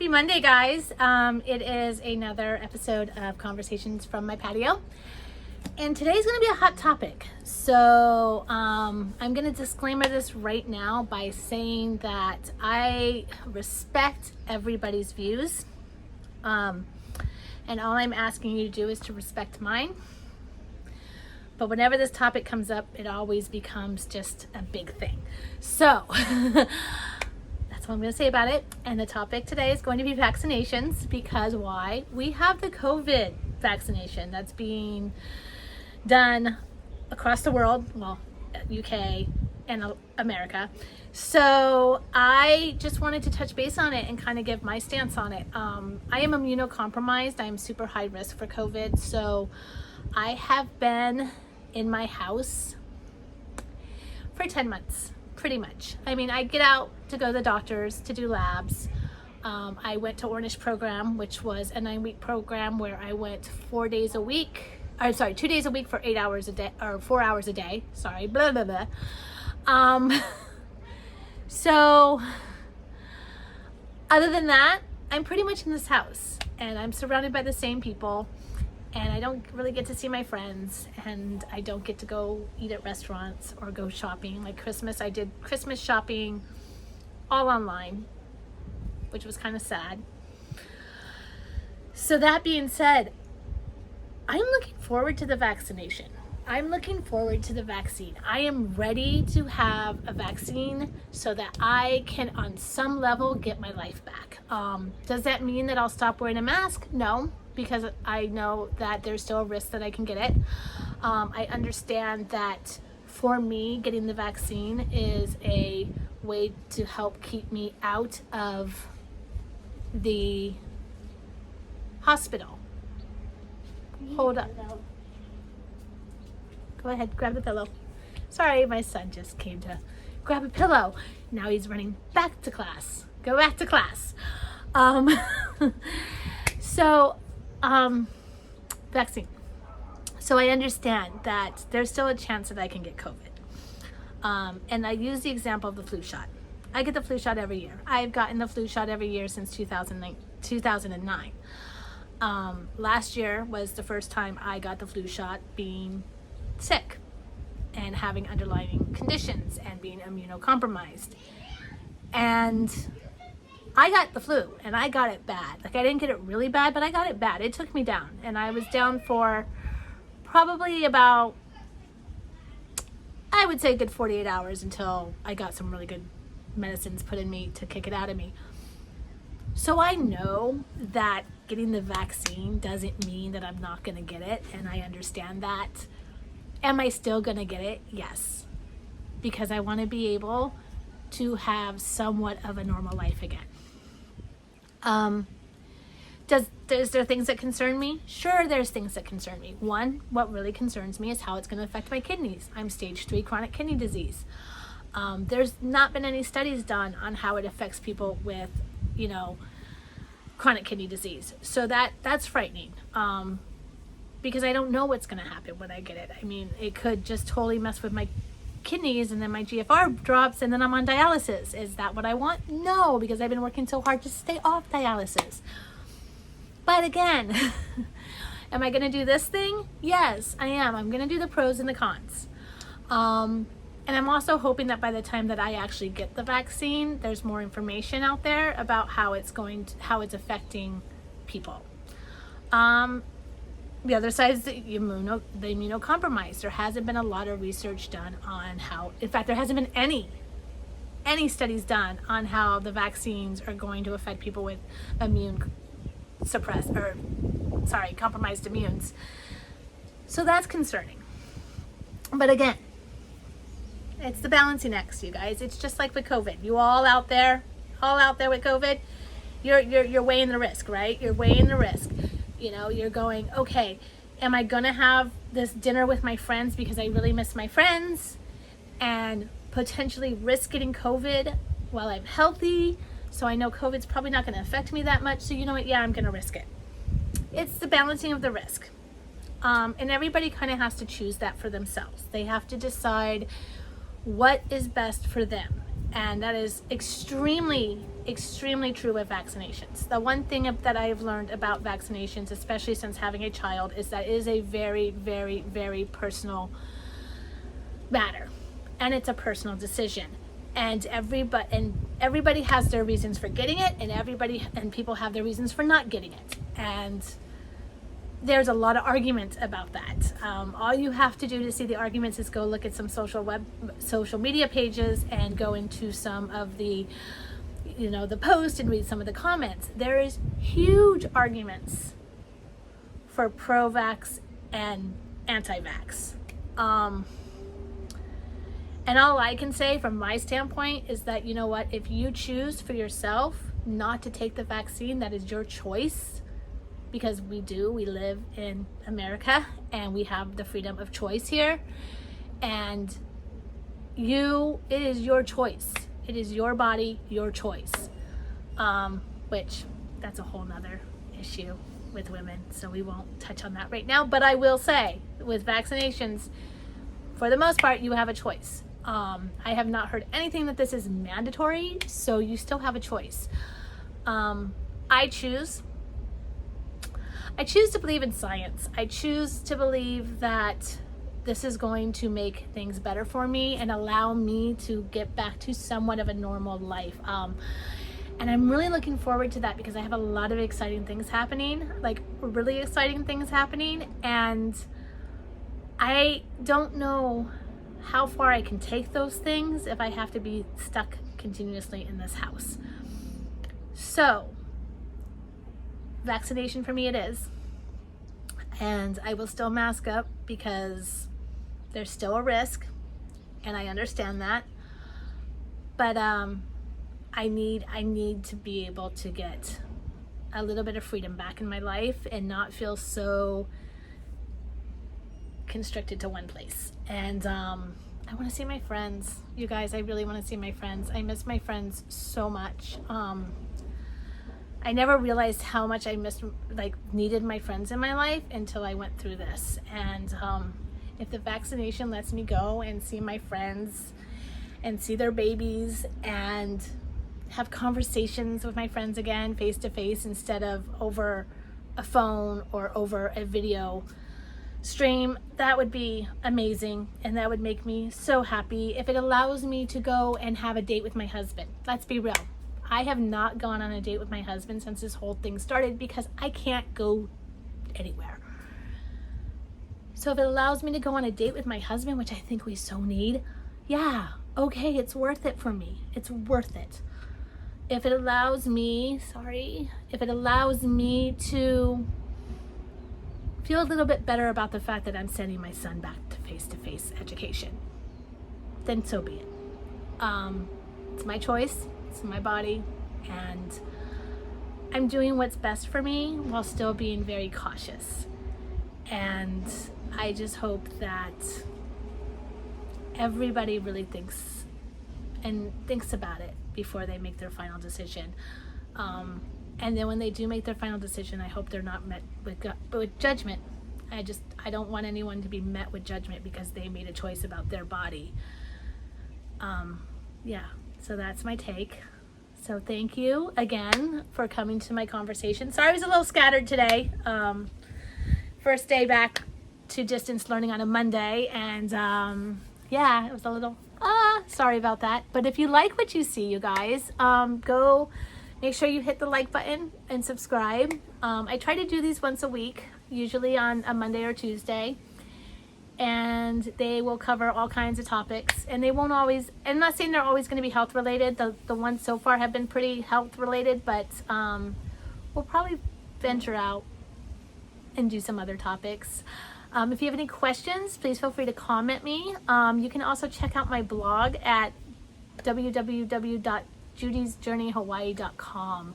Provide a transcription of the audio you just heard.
Happy Monday, guys. It is another episode of Conversations from my patio. And today's going to be a hot topic. So I'm going to disclaimer this right now by saying that I respect everybody's views. And all I'm asking you to do is to respect mine. But whenever this topic comes up, it always becomes just a big thing. So that's what I'm going to say about it. And the topic today is going to be vaccinations, because why? We have the COVID vaccination that's being done across the world, well, UK and America. So I just wanted to touch base on it and kind of give my stance on it. I am immunocompromised. I am super high risk for COVID. So I have been in my house for 10 months. Pretty much. I mean, I get out to go to the doctors to do labs. I went to Ornish program, which was a 9-week program where I went 2 days a week for 8 hours a day, or 4 hours a day. Sorry, blah, blah, blah. So other than that, I'm pretty much in this house and I'm surrounded by the same people. And I don't really get to see my friends, and I don't get to go eat at restaurants or go shopping. Like Christmas, I did Christmas shopping all online, which was kind of sad. So that being said, I'm looking forward to the vaccination. I'm looking forward to the vaccine. I am ready to have a vaccine so that I can, on some level, get my life back. Does that mean that I'll stop wearing a mask? No. Because I know that there's still a risk that I can get it. I understand that for me, getting the vaccine is a way to help keep me out of the hospital. Hold up. Go ahead, grab the pillow. Sorry, my son just came to grab a pillow. Now he's running back to class. Go back to class. Vaccine. So I understand that there's still a chance that I can get COVID. And I use the example of the flu shot. I get the flu shot every year. I've gotten the flu shot every year since 2009. Last year was the first time I got the flu shot being sick and having underlying conditions and being immunocompromised. And I got the flu, and I got it bad. Like, I didn't get it really bad, but I got it bad. It took me down, and I was down for probably about, I would say, a good 48 hours until I got some really good medicines put in me to kick it out of me. So I know that getting the vaccine doesn't mean that I'm not going to get it, and I understand that. Am I still going to get it? Yes, because I want to be able to have somewhat of a normal life again. Is there things that concern me? Sure, there's things that concern me. One, what really concerns me is how it's going to affect my kidneys. I'm stage 3 chronic kidney disease. There's not been any studies done on how it affects people with, chronic kidney disease. So that's frightening. Because I don't know what's going to happen when I get it. I mean, it could just totally mess with my kidneys, and then my GFR drops, and then I'm on dialysis. Is that what I want? No, because I've been working so hard to stay off dialysis. But again, am I going to do this thing? Yes, I am. I'm going to do the pros and the cons. And I'm also hoping that by the time that I actually get the vaccine, there's more information out there about how it's affecting people. The other side is the immunocompromised. There hasn't been a lot of research done on how, in fact, there hasn't been any studies done on how the vaccines are going to affect people with compromised immunes. So that's concerning. But again, it's the balancing act, you guys. It's just like with COVID. You all out there with COVID, you're weighing the risk, right? You're weighing the risk. You're going, okay, am I going to have this dinner with my friends because I really miss my friends and potentially risk getting COVID while I'm healthy? So I know COVID's probably not going to affect me that much. So you know what? Yeah, I'm going to risk it. It's the balancing of the risk. And everybody kind of has to choose that for themselves. They have to decide what is best for them. And that is extremely, extremely true with vaccinations. The one thing that I've learned about vaccinations, especially since having a child, is that it is a very, very, very personal matter. And it's a personal decision. And everybody has their reasons for getting it, and people have their reasons for not getting it. And there's a lot of argument about that. All you have to do to see the arguments is go look at some social media pages and go into some of the post and read some of the comments. There is huge arguments for pro-vax and anti-vax. And all I can say from my standpoint is that, you know what, if you choose for yourself not to take the vaccine, that is your choice. Because we live in America and we have the freedom of choice here. And it is your choice. It is your body, your choice. Which, that's a whole nother issue with women, so we won't touch on that right now. But I will say, with vaccinations, for the most part, you have a choice. I have not heard anything that this is mandatory, so you still have a choice. I choose to believe in science. I choose to believe that this is going to make things better for me and allow me to get back to somewhat of a normal life. And I'm really looking forward to that because I have a lot of exciting things happening, like really exciting things happening. And I don't know how far I can take those things if I have to be stuck continuously in this house. So, vaccination for me it is. And I will still mask up because there's still a risk, and I understand that. But I need to be able to get a little bit of freedom back in my life and not feel so constricted to one place. And I want to see my friends. You guys, I really want to see my friends. I miss my friends so much. I never realized how much I needed my friends in my life until I went through this. And if the vaccination lets me go and see my friends and see their babies and have conversations with my friends again face to face instead of over a phone or over a video stream, that would be amazing, and that would make me so happy. If it allows me to go and have a date with my husband, let's be real, I have not gone on a date with my husband since this whole thing started because I can't go anywhere. So if it allows me to go on a date with my husband, which I think we so need, yeah, okay, it's worth it for me. It's worth it. If it allows me to feel a little bit better about the fact that I'm sending my son back to face-to-face education, then so be it. It's my choice, it's my body, and I'm doing what's best for me while still being very cautious. And I just hope that everybody really thinks about it before they make their final decision. And then when they do make their final decision, I hope they're not met with judgment. I don't want anyone to be met with judgment because they made a choice about their body. Yeah, so that's my take. So thank you again for coming to my conversation. Sorry I was a little scattered today. First day back to distance learning on a Monday, and yeah, it was a little, sorry about that. But if you like what you see, you guys, go make sure you hit the like button and subscribe. I try to do these once a week, usually on a Monday or Tuesday, and they will cover all kinds of topics, and they won't always, I'm not saying they're always going to be health related. The ones so far have been pretty health related, but we'll probably venture out and do some other topics. If you have any questions, please feel free to comment me. You can also check out my blog at www.judysjourneyhawaii.com.